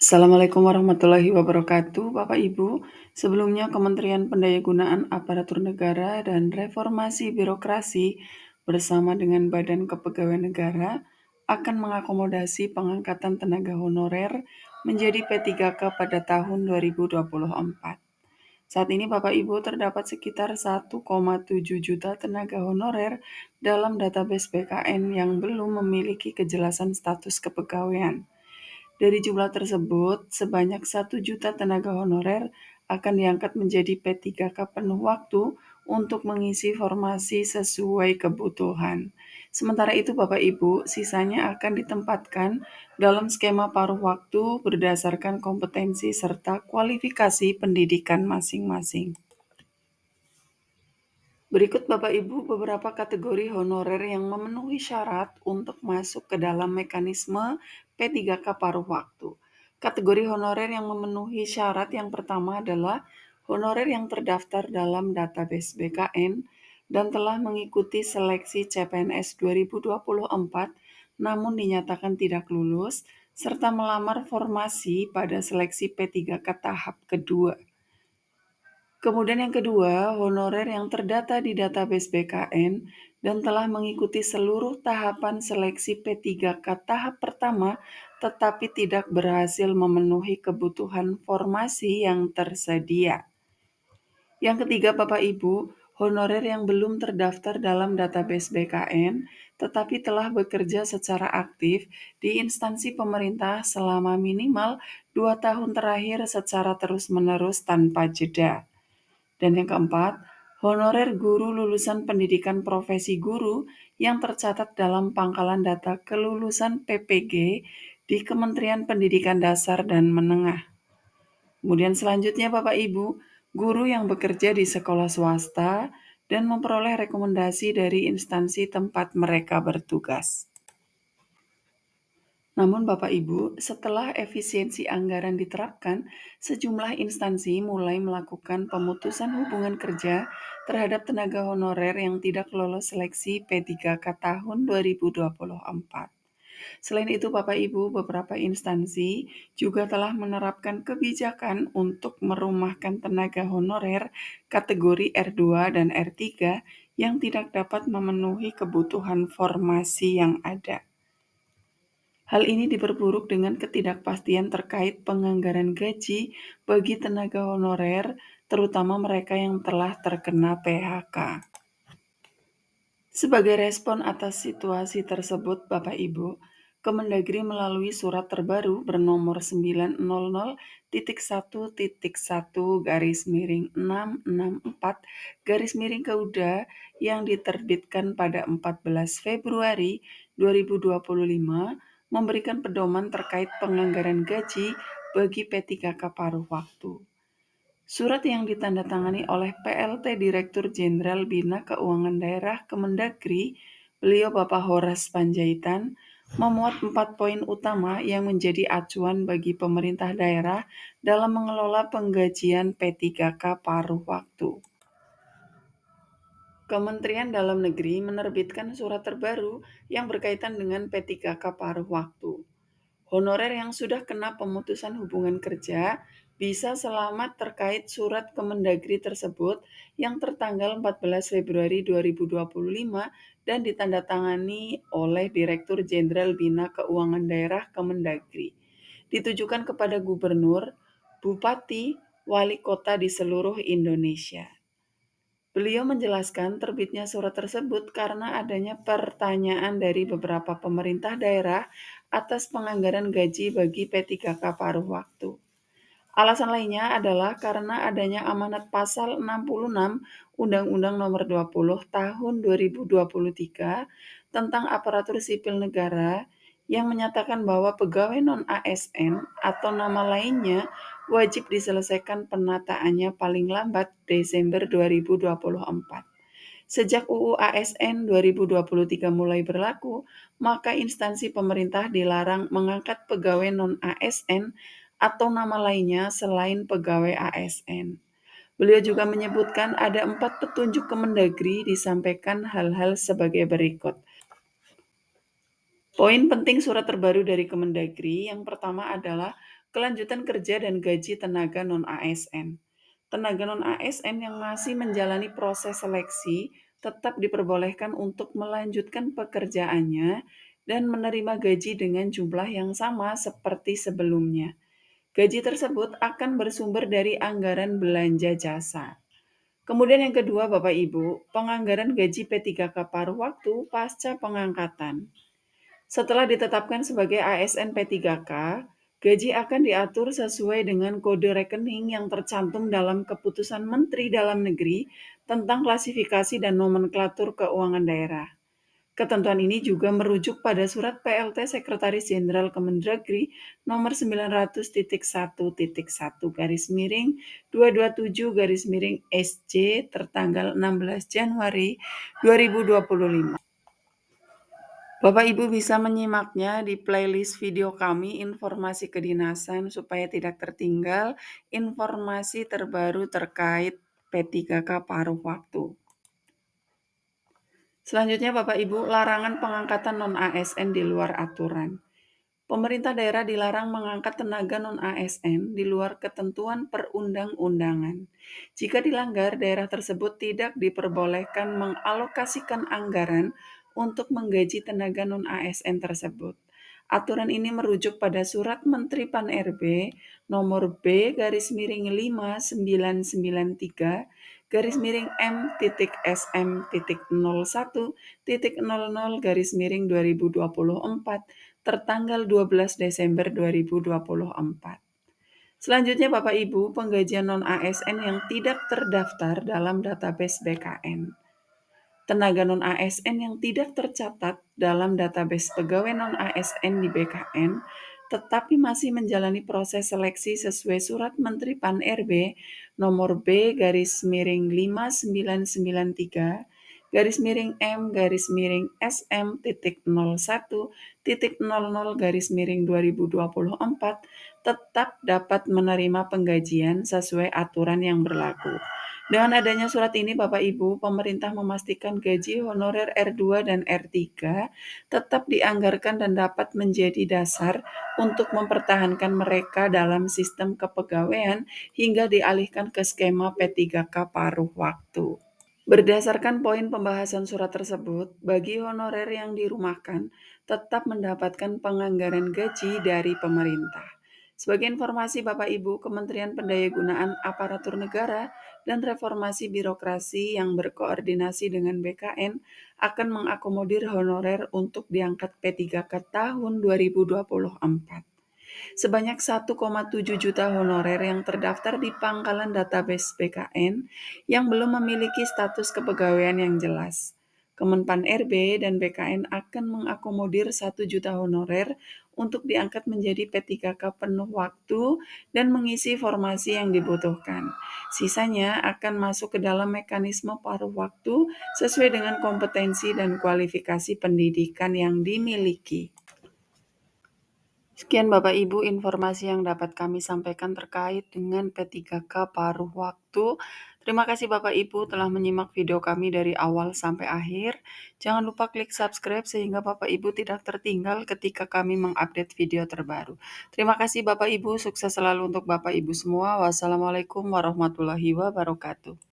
Assalamualaikum warahmatullahi wabarakatuh, Bapak Ibu. Sebelumnya Kementerian Pendayagunaan Aparatur Negara dan Reformasi Birokrasi bersama dengan Badan Kepegawaian Negara akan mengakomodasi pengangkatan tenaga honorer menjadi P3K pada tahun 2024. Saat ini Bapak Ibu terdapat sekitar 1,7 juta tenaga honorer dalam database BKN yang belum memiliki kejelasan status kepegawaian. Dari jumlah tersebut, sebanyak 1 juta tenaga honorer akan diangkat menjadi P3K penuh waktu untuk mengisi formasi sesuai kebutuhan. Sementara itu Bapak Ibu, sisanya akan ditempatkan dalam skema paruh waktu berdasarkan kompetensi serta kualifikasi pendidikan masing-masing. Berikut Bapak Ibu beberapa kategori honorer yang memenuhi syarat untuk masuk ke dalam mekanisme P3K paruh waktu. Kategori honorer yang memenuhi syarat yang pertama adalah honorer yang terdaftar dalam database BKN dan telah mengikuti seleksi CPNS 2024 namun dinyatakan tidak lulus serta melamar formasi pada seleksi P3K tahap kedua. Kemudian yang kedua, honorer yang terdata di database BKN dan telah mengikuti seluruh tahapan seleksi P3K tahap pertama tetapi tidak berhasil memenuhi kebutuhan formasi yang tersedia. Yang ketiga Bapak Ibu, honorer yang belum terdaftar dalam database BKN tetapi telah bekerja secara aktif di instansi pemerintah selama minimal 2 tahun terakhir secara terus-menerus tanpa jeda. Dan yang keempat, honorer guru lulusan pendidikan profesi guru yang tercatat dalam pangkalan data kelulusan PPG di Kementerian Pendidikan Dasar dan Menengah. Kemudian selanjutnya Bapak Ibu, guru yang bekerja di sekolah swasta dan memperoleh rekomendasi dari instansi tempat mereka bertugas. Namun Bapak Ibu, setelah efisiensi anggaran diterapkan, sejumlah instansi mulai melakukan pemutusan hubungan kerja terhadap tenaga honorer yang tidak lolos seleksi P3K tahun 2024. Selain itu Bapak Ibu, beberapa instansi juga telah menerapkan kebijakan untuk merumahkan tenaga honorer kategori R2 dan R3 yang tidak dapat memenuhi kebutuhan formasi yang ada. Hal ini diperburuk dengan ketidakpastian terkait penganggaran gaji bagi tenaga honorer, terutama mereka yang telah terkena PHK. Sebagai respon atas situasi tersebut, Bapak Ibu, Kemendagri melalui surat terbaru bernomor 900.1.1/664 yang diterbitkan pada 14 Februari 2025 memberikan pedoman terkait penganggaran gaji bagi P3K paruh waktu. Surat yang ditandatangani oleh PLT Direktur Jenderal Bina Keuangan Daerah Kemendagri, beliau Bapak Horas Panjaitan, memuat 4 poin utama yang menjadi acuan bagi pemerintah daerah dalam mengelola penggajian P3K paruh waktu. Kementerian Dalam Negeri menerbitkan surat terbaru yang berkaitan dengan P3K paruh waktu. Honorer yang sudah kena pemutusan hubungan kerja bisa selamat terkait surat Kemendagri tersebut yang tertanggal 14 Februari 2025 dan ditandatangani oleh Direktur Jenderal Bina Keuangan Daerah Kemendagri. Ditujukan kepada gubernur, bupati, wali kota di seluruh Indonesia. Beliau menjelaskan terbitnya surat tersebut karena adanya pertanyaan dari beberapa pemerintah daerah atas penganggaran gaji bagi P3K paruh waktu. Alasan lainnya adalah karena adanya amanat pasal 66 Undang-Undang Nomor 20 Tahun 2023 tentang aparatur sipil negara yang menyatakan bahwa pegawai non-ASN atau nama lainnya wajib diselesaikan penataannya paling lambat Desember 2024. Sejak UU ASN 2023 mulai berlaku, maka instansi pemerintah dilarang mengangkat pegawai non-ASN atau nama lainnya selain pegawai ASN. Beliau juga menyebutkan ada 4 petunjuk Kemendagri disampaikan hal-hal sebagai berikut. Poin penting surat terbaru dari Kemendagri yang pertama adalah kelanjutan kerja dan gaji tenaga non-ASN. Tenaga non-ASN yang masih menjalani proses seleksi tetap diperbolehkan untuk melanjutkan pekerjaannya dan menerima gaji dengan jumlah yang sama seperti sebelumnya. Gaji tersebut akan bersumber dari anggaran belanja jasa. Kemudian yang kedua, Bapak Ibu, penganggaran gaji P3K paruh waktu pasca pengangkatan. Setelah ditetapkan sebagai ASN P3K, gaji akan diatur sesuai dengan kode rekening yang tercantum dalam Keputusan Menteri Dalam Negeri tentang klasifikasi dan nomenklatur keuangan daerah. Ketentuan ini juga merujuk pada Surat PLT Sekretaris Jenderal Kemendagri nomor 900.1.1 garis miring 227 garis miring SJ tertanggal 16 Januari 2025. Bapak Ibu bisa menyimaknya di playlist video kami Informasi Kedinasan supaya tidak tertinggal informasi terbaru terkait P3K paruh waktu. Selanjutnya Bapak Ibu, larangan pengangkatan non-ASN di luar aturan. Pemerintah daerah dilarang mengangkat tenaga non-ASN di luar ketentuan perundang-undangan. Jika dilanggar, daerah tersebut tidak diperbolehkan mengalokasikan anggaran untuk menggaji tenaga non-ASN tersebut. Aturan ini merujuk pada Surat Menteri Pan-RB nomor B garis miring 5993 garis miring M.SM.01.00 garis miring 2024 tertanggal 12 Desember 2024. Selanjutnya Bapak Ibu, penggajian non-ASN yang tidak terdaftar dalam database BKN. Tenaga non-ASN yang tidak tercatat dalam database pegawai non-ASN di BKN tetapi masih menjalani proses seleksi sesuai Surat Menteri Pan-RB nomor B garis miring 5993 garis miring M garis miring SM.01.00 garis miring 2024 tetap dapat menerima penggajian sesuai aturan yang berlaku. Dengan adanya surat ini, Bapak Ibu, pemerintah memastikan gaji honorer R2 dan R3 tetap dianggarkan dan dapat menjadi dasar untuk mempertahankan mereka dalam sistem kepegawaian hingga dialihkan ke skema P3K paruh waktu. Berdasarkan poin pembahasan surat tersebut, bagi honorer yang dirumahkan tetap mendapatkan penganggaran gaji dari pemerintah. Sebagai informasi Bapak Ibu, Kementerian Pendayagunaan Aparatur Negara dan Reformasi Birokrasi yang berkoordinasi dengan BKN akan mengakomodir honorer untuk diangkat P3K tahun 2024. Sebanyak 1,7 juta honorer yang terdaftar di pangkalan database BKN yang belum memiliki status kepegawaian yang jelas. Kemenpan RB dan BKN akan mengakomodir 1 juta honorer untuk diangkat menjadi P3K penuh waktu dan mengisi formasi yang dibutuhkan. Sisanya akan masuk ke dalam mekanisme paruh waktu sesuai dengan kompetensi dan kualifikasi pendidikan yang dimiliki. Sekian Bapak Ibu informasi yang dapat kami sampaikan terkait dengan P3K paruh waktu. Terima kasih Bapak Ibu telah menyimak video kami dari awal sampai akhir. Jangan lupa klik subscribe sehingga Bapak Ibu tidak tertinggal ketika kami mengupdate video terbaru. Terima kasih Bapak Ibu, sukses selalu untuk Bapak Ibu semua. Wassalamualaikum warahmatullahi wabarakatuh.